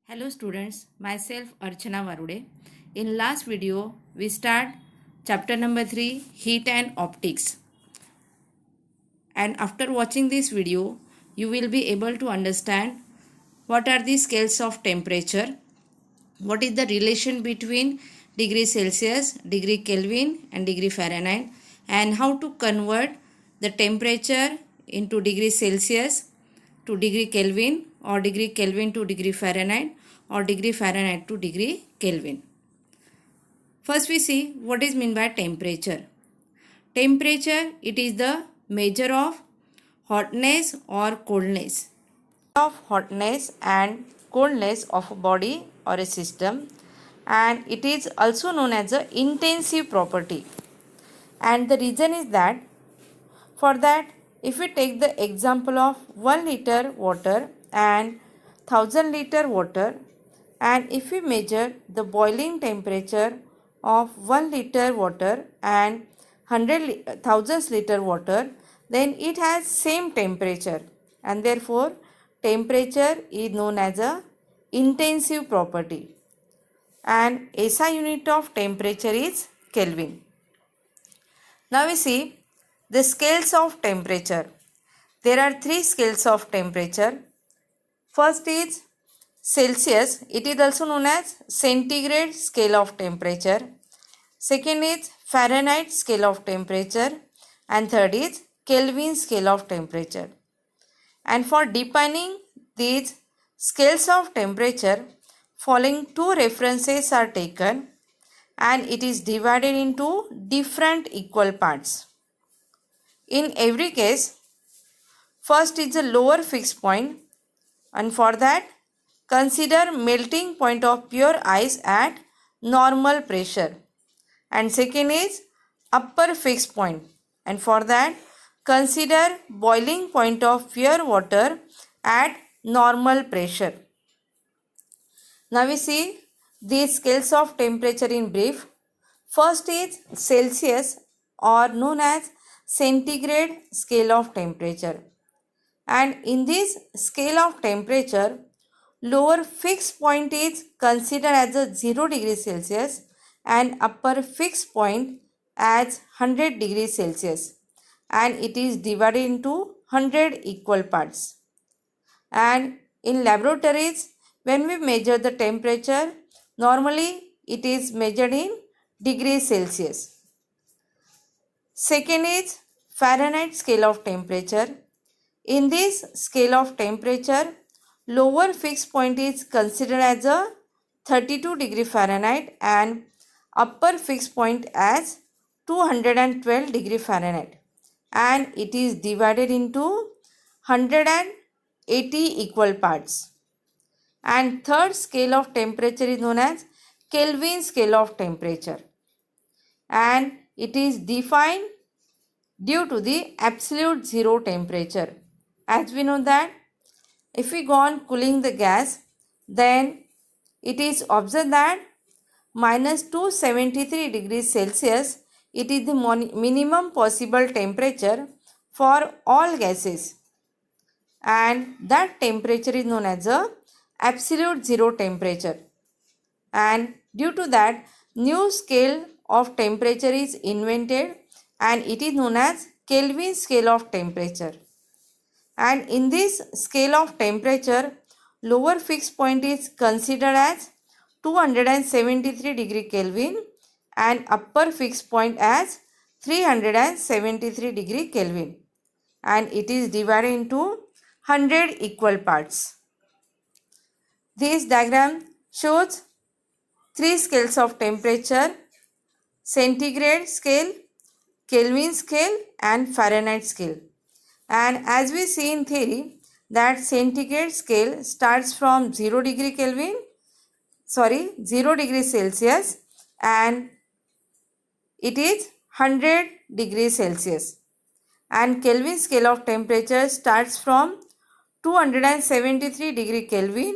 Hello students, myself Archana Varude. In last video, we start chapter number 3, Heat and Optics. And after watching this video, you will be able to understand what are the scales of temperature, what is the relation between degree Celsius, degree Kelvin and degree Fahrenheit, and how to convert the temperature into degree Celsius to degree Kelvin or degree Kelvin to degree Fahrenheit or degree Fahrenheit to degree Kelvin. First we see what is meant by temperature. Temperature, it is the measure of hotness or coldness. Of hotness and coldness of a body or a system, and it is also known as a intensive property. And the reason is that for that, if we take the example of 1 liter water and 1000 liter water, and if we measure the boiling temperature of 1 liter water and 1000 liter water, then it has same temperature, and therefore temperature is known as a intensive property, and SI unit of temperature is Kelvin. Now we see the scales of temperature. There are 3 scales of temperature. First is Celsius, it is also known as centigrade scale of temperature. Second is Fahrenheit scale of temperature, and third is Kelvin scale of temperature. And for defining these scales of temperature, following 2 references are taken, and it is divided into different equal parts. In every case, first is the lower fixed point, and for that consider melting point of pure ice at normal pressure. And second is upper fixed point, and for that consider boiling point of pure water at normal pressure. Now we see these scales of temperature in brief. First is Celsius, or known as centigrade scale of temperature. And in this scale of temperature, lower fixed point is considered as a 0 degree Celsius and upper fixed point as 100 degrees Celsius, and it is divided into 100 equal parts. And in laboratories, when we measure the temperature, normally it is measured in degrees Celsius. Second is Fahrenheit scale of temperature. In this scale of temperature, lower fixed point is considered as a 32 degree Fahrenheit and upper fixed point as 212 degree Fahrenheit, and it is divided into 180 equal parts. And third scale of temperature is known as Kelvin scale of temperature, and it is defined due to the absolute zero temperature. As we know that if we go on cooling the gas, then it is observed that minus 273 degrees Celsius, it is the minimum possible temperature for all gases, and that temperature is known as a absolute zero temperature. And due to that, new scale of temperature is invented, and it is known as Kelvin scale of temperature. And in this scale of temperature, lower fixed point is considered as 273 degree Kelvin and upper fixed point as 373 degree Kelvin, and it is divided into 100 equal parts. This diagram shows 3 scales of temperature: centigrade scale, Kelvin scale and Fahrenheit scale. And as we see in theory, that centigrade scale starts from 0 degree Celsius, and it is 100 degrees Celsius. And Kelvin scale of temperature starts from 273 degree Kelvin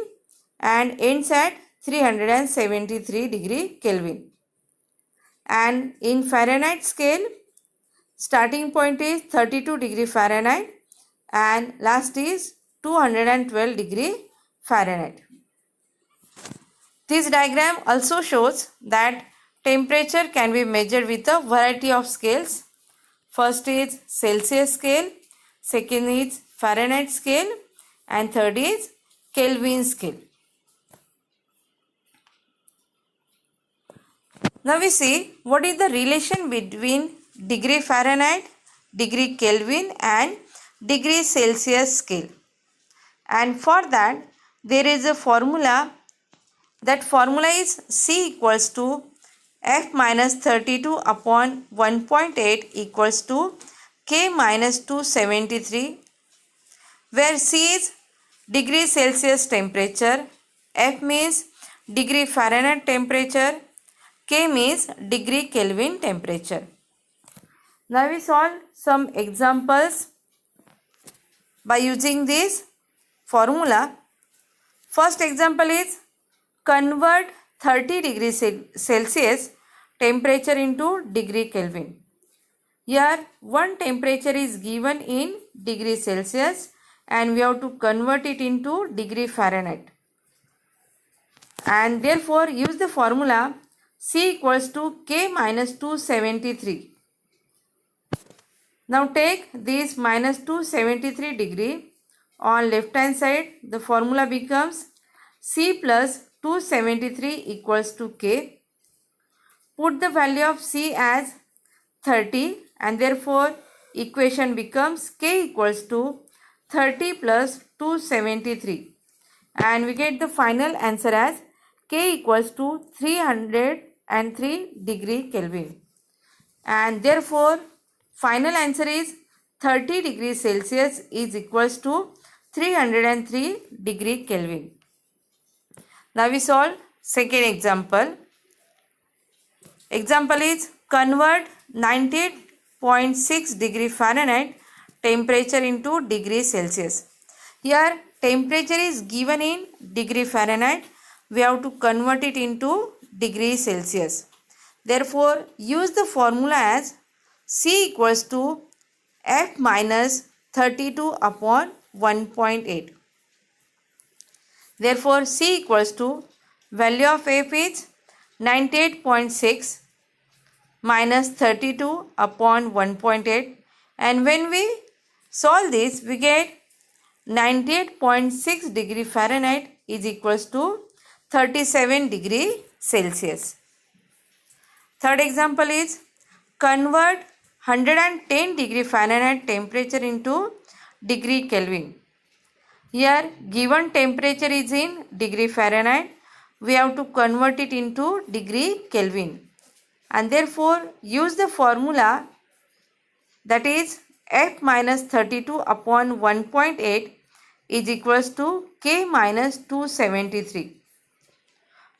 and ends at 373 degree Kelvin. And in Fahrenheit scale, starting point is 32 degree Fahrenheit and last is 212 degree Fahrenheit. This diagram also shows that temperature can be measured with a variety of scales. First is Celsius scale, second is Fahrenheit scale, and third is Kelvin scale. Now we see what is the relation between degree Fahrenheit, degree Kelvin and degree Celsius scale. And for that there is a formula. That formula is C equals to F minus 32 upon 1.8 equals to K minus 273, where C is degree Celsius temperature, F means degree Fahrenheit temperature, K means degree Kelvin temperature. Now we solve some examples by using this formula. First example is convert 30 degrees Celsius temperature into degree Kelvin. Here one temperature is given in degree Celsius and we have to convert it into degree Fahrenheit. And therefore use the formula C equals to K minus 273. Now take this minus 273 degree on left hand side. The formula becomes C plus 273 equals to K. Put the value of C as 30 and therefore equation becomes K equals to 30 plus 273 and we get the final answer as K equals to 303 degree Kelvin, and therefore final answer is 30 degrees Celsius is equals to 303 degree Kelvin. Now we solve second example. Example is convert 98.6 degree Fahrenheit temperature into degree Celsius. Here temperature is given in degree Fahrenheit. We have to convert it into degree Celsius. Therefore use the formula as C equals to F minus 32 upon 1.8. Therefore C equals to value of F is 98.6 minus 32 upon 1.8, and when we solve this we get 98.6 degree Fahrenheit is equals to 37 degree Celsius. Third example is convert 110 degree Fahrenheit temperature into degree Kelvin. Here given temperature is in degree Fahrenheit, we have to convert it into degree Kelvin and therefore use the formula that is F minus 32 upon 1.8 is equals to K minus 273.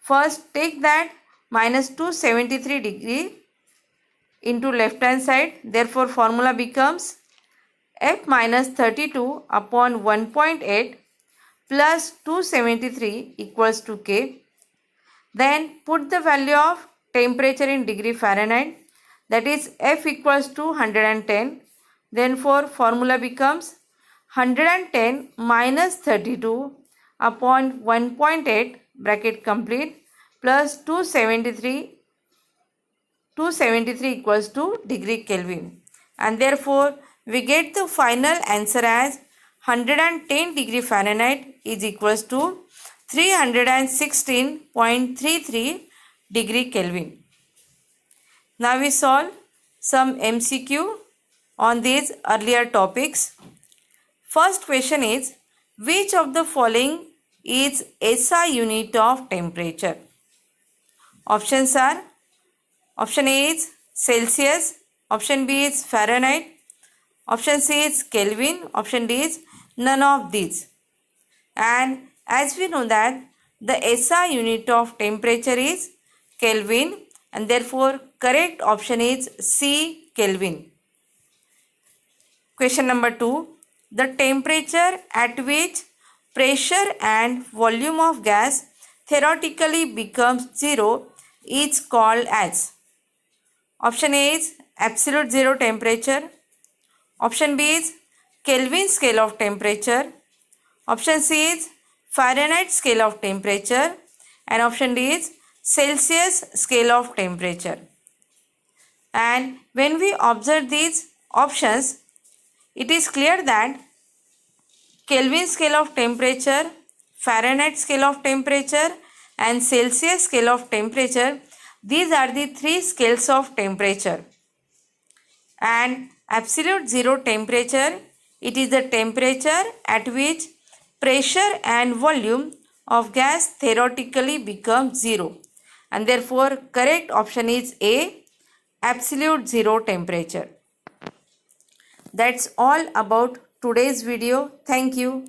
First take that minus 273 degree into left hand side, therefore formula becomes F minus 32 upon 1.8 plus 273 equals to K. Then put the value of temperature in degree Fahrenheit, that is F equals to 110. Therefore formula becomes 110 minus 32 upon 1.8 bracket complete plus 273 equals to degree Kelvin, and therefore we get the final answer as 110 degree Fahrenheit is equals to 316.33 degree Kelvin. Now we solve some MCQ on these earlier topics. First question is, which of the following is SI unit of temperature? Options are, option A is Celsius, option B is Fahrenheit, option C is Kelvin, option D is none of these. And as we know that the SI unit of temperature is Kelvin, and therefore correct option is C, Kelvin. Question number 2. The temperature at which pressure and volume of gas theoretically becomes zero is called as. Option A is absolute zero temperature. Option B is Kelvin scale of temperature. Option C is Fahrenheit scale of temperature. and option D is Celsius scale of temperature. And when we observe these options, it is clear that Kelvin scale of temperature, Fahrenheit scale of temperature and Celsius scale of temperature, these are the three scales of temperature. And absolute zero temperature, it is the temperature at which pressure and volume of gas theoretically become zero. And therefore correct option is A, absolute zero temperature. That's all about today's video. Thank you.